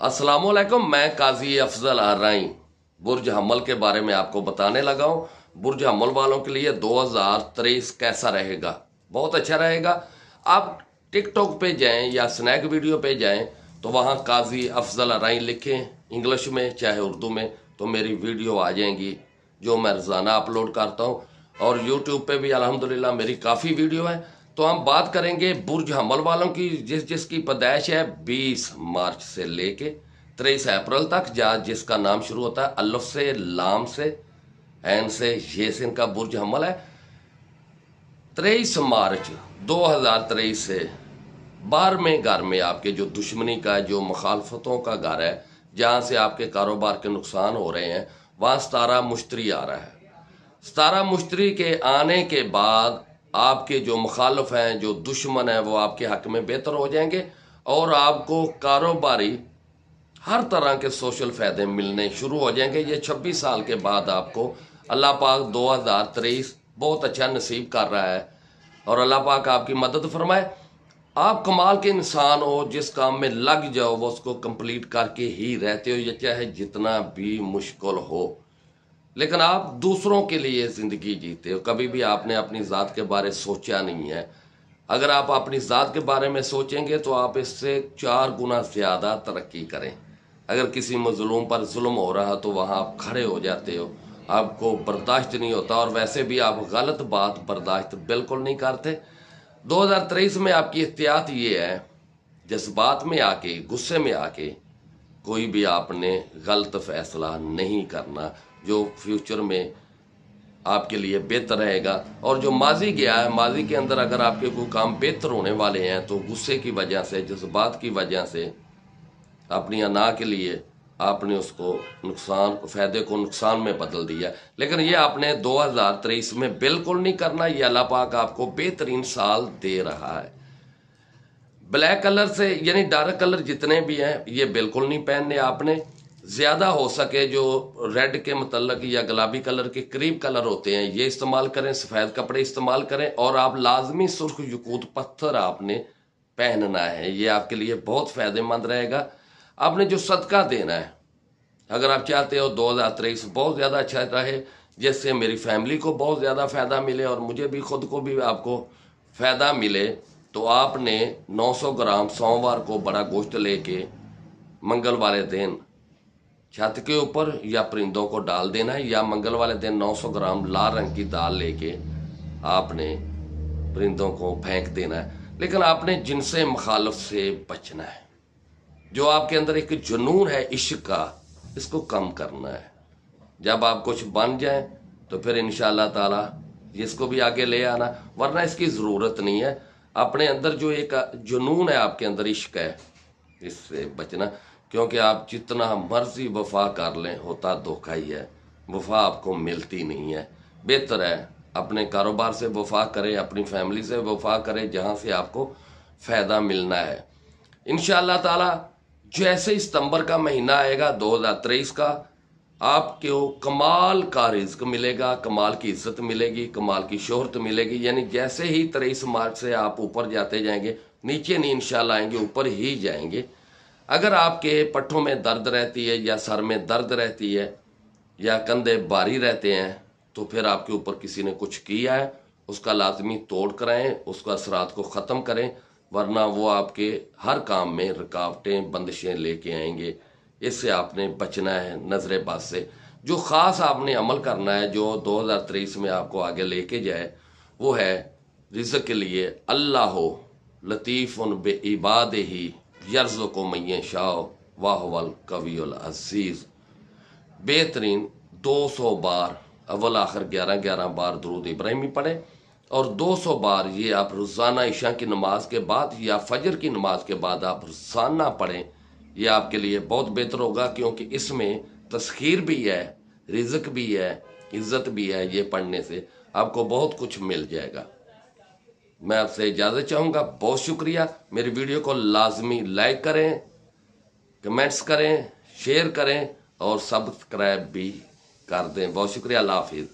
अस्सलामुअलैकुम, मैं काजी अफजल आर्राई बुर्ज हमल के बारे में आपको बताने लगा हूँ। बुर्ज हमल वालों के लिए 2023 कैसा रहेगा? बहुत अच्छा रहेगा। आप टिकटॉक पे जाएं या स्नैक वीडियो पे जाएं तो वहाँ काजी अफजल आर्राई लिखें, इंग्लिश में चाहे उर्दू में, तो मेरी वीडियो आ जाएंगी जो मैं रोज़ाना अपलोड करता हूँ। और यूट्यूब पे भी अल्हम्दुलिल्लाह मेरी काफ़ी वीडियो है। तो हम बात करेंगे बुर्ज हमल वालों की, जिसकी पैदाइश है 20 मार्च से लेके 23 अप्रैल तक, जिसका नाम शुरू होता है अल्फ से, लाम से, ऐन से, ये से इनका बुर्ज हमल है। 23 मार्च 2023 से 12वें घर में आपके जो दुश्मनी का, जो मुखालफतों का घर है, जहां से आपके कारोबार के नुकसान हो रहे हैं, वहां 17 मुश्तरी आ रहा है। 17 मुश्तरी के आने के बाद आपके जो मुखालफ हैं, जो दुश्मन हैं, वो आपके हक में बेहतर हो जाएंगे और आपको कारोबारी हर तरह के सोशल फायदे मिलने शुरू हो जाएंगे। ये 26 साल के बाद आपको अल्लाह पाक 2023 बहुत अच्छा नसीब कर रहा है और अल्लाह पाक आपकी मदद फरमाए। आप कमाल के इंसान हो, जिस काम में लग जाओ वो उसको कंप्लीट करके ही रहते हो, ये चाहे जितना भी मुश्किल हो। लेकिन आप दूसरों के लिए जिंदगी जीते हो, कभी भी आपने अपनी ज़ात के बारे सोचा नहीं है। अगर आप अपनी ज़ात के बारे में सोचेंगे तो आप इससे 4 गुना ज़्यादा तरक्की करें। अगर किसी मजलूम पर जुल्म हो रहा तो वहाँ आप खड़े हो जाते हो, आपको बर्दाश्त नहीं होता और वैसे भी आप गलत बात बर्दाश्त बिल्कुल नहीं करते। 2023 में आपकी एहतियात ये है, जज्बात में आके, गुस्से में आके कोई भी आपने गलत फैसला नहीं करना जो फ्यूचर में आपके लिए बेहतर रहेगा। और जो माजी गया है, माजी के अंदर अगर आपके कोई काम बेहतर होने वाले हैं तो गुस्से की वजह से, जज्बात की वजह से, अपनी अना के लिए आपने उसको नुकसान, फायदे को नुकसान में बदल दिया। लेकिन ये आपने 2023 में बिल्कुल नहीं करना। ये अल्लाह पाक आपको बेहतरीन साल दे रहा है। ब्लैक कलर से, यानी डार्क कलर जितने भी हैं, ये बिल्कुल नहीं पहनने आपने। ज्यादा हो सके जो रेड के मतलब या गुलाबी कलर के करीब कलर होते हैं ये इस्तेमाल करें, सफेद कपड़े इस्तेमाल करें और आप लाजमी सुर्ख यकूत पत्थर आपने पहनना है। ये आपके लिए बहुत फायदेमंद रहेगा। आपने जो सदका देना है, अगर आप चाहते हो 2023 बहुत ज्यादा अच्छा रहे, जिससे मेरी फैमिली को बहुत ज्यादा फायदा मिले और मुझे भी, खुद को भी आपको फायदा मिले, तो आपने 900 ग्राम सोमवार को बड़ा गोश्त लेके मंगल वाले दिन छत के ऊपर या परिंदों को डाल देना है, या मंगल वाले दिन 900 ग्राम लाल रंग की दाल लेके आपने परिंदों को फेंक देना है। लेकिन आपने जिनसे मुखालफ से बचना है। जो आपके अंदर एक जुनून है इश्क का, इसको कम करना है। जब आप कुछ बन जाए तो फिर इंशाअल्लाह ताला इसको भी आगे ले आना, वरना इसकी ज़रूरत नहीं है। अपने अंदर जो एक जुनून है, आपके अंदर इश्क है, इससे बचना। क्योंकि आप जितना मर्जी वफा कर लें, होता धोखा ही है। वफा आपको मिलती नहीं है। बेहतर है अपने कारोबार से वफा करें, अपनी फैमिली से वफा करें, जहां से आपको फायदा मिलना है। इंशाअल्लाह ताला जैसे सितंबर का महीना आएगा 2023 का, आपको कमाल का रिज्क मिलेगा, कमाल की इज्जत मिलेगी, कमाल की शोहरत मिलेगी। यानी जैसे ही 23 मार्च से आप ऊपर जाते जाएंगे, नीचे नहीं इंशाअल्लाह आएंगे, ऊपर ही जाएंगे। अगर आपके पट्टों में दर्द रहती है या सर में दर्द रहती है या कंधे भारी रहते हैं, तो फिर आपके ऊपर किसी ने कुछ किया है, उसका लाजमी तोड़ कराएं, उसका असरात को ख़त्म करें, वरना वो आपके हर काम में रुकावटें, बंदिशें लेके आएंगे। इससे आपने बचना है नजरेबाज से। जो ख़ास आपने अमल करना है, जो 2023 में आपको आगे लेके जाए, वो है रिज़्क़ के लिए अल्लाह लतीफ़ुन बे इबादिही यर्ज़ुक़ु मन यशाअ वहुवल कवियुल अज़ीज़। बेहतरीन 200 बार अव्वल आखिर 11-11 बार दुरूद इब्राहिमी पढ़े और 200 बार ये आप रोज़ाना इशा की नमाज के बाद या फजर की नमाज के बाद आप रोज़ाना पढ़ें। ये आपके लिए बहुत बेहतर होगा, क्योंकि इसमें तस्खीर भी है, रिज़्क़ भी है, इज़्ज़त भी है। ये पढ़ने से आपको बहुत कुछ मिल जाएगा। मैं आपसे इजाज़त चाहूँगा। बहुत शुक्रिया। मेरी वीडियो को लाजमी लाइक करें, कमेंट्स करें, शेयर करें और सब्सक्राइब भी कर दें। बहुत शुक्रिया। अल्लाह हाफिज़।